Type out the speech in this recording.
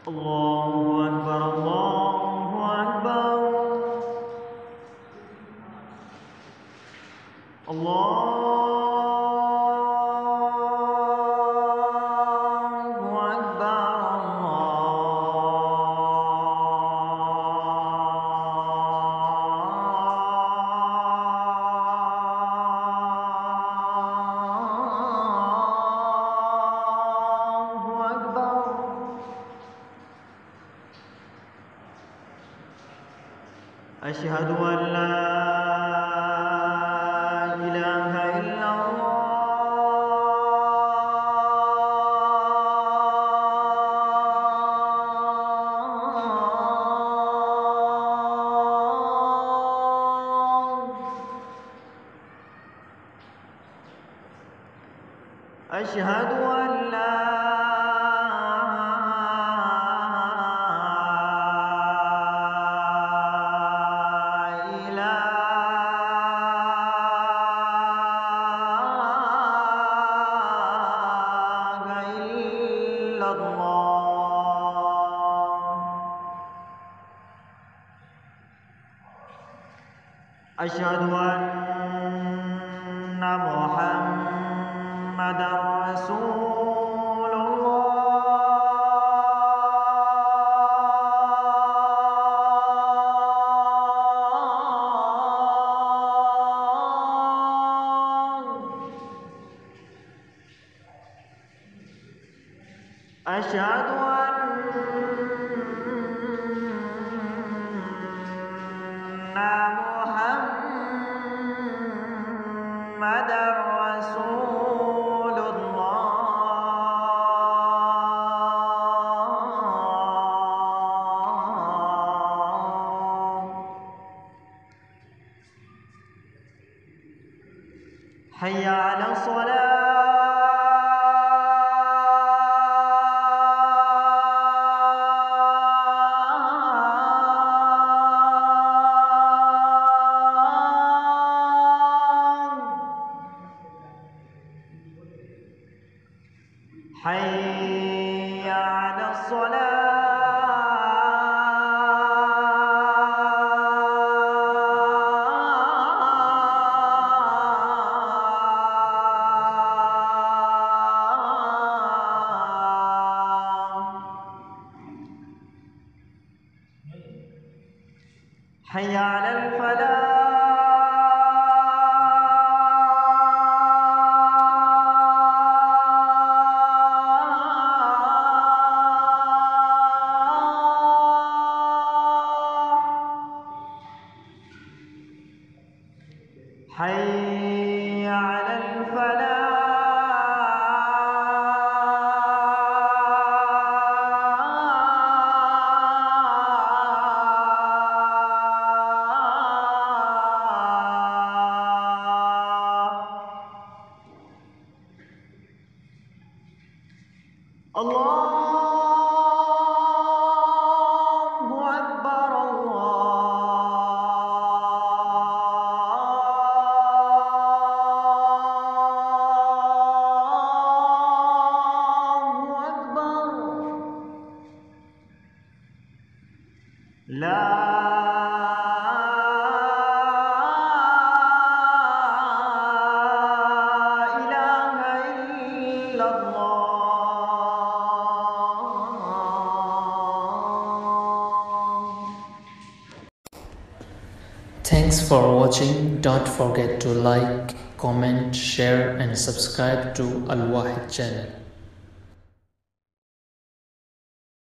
الله أكبر الله أكبر الله أشهد أن لا إله إلا الله أشهد أن لا أشهد أن محمدًا رسول الله أشهد أن محمدًا رسول الله حي على الصلاة حي على الصلاة حي على الفلاح حي على الفلاح الله أكبر الله أكبر لا إله إلا الله. Thanks for watching. Don't forget to like, comment, share and subscribe to Al Wahid channel.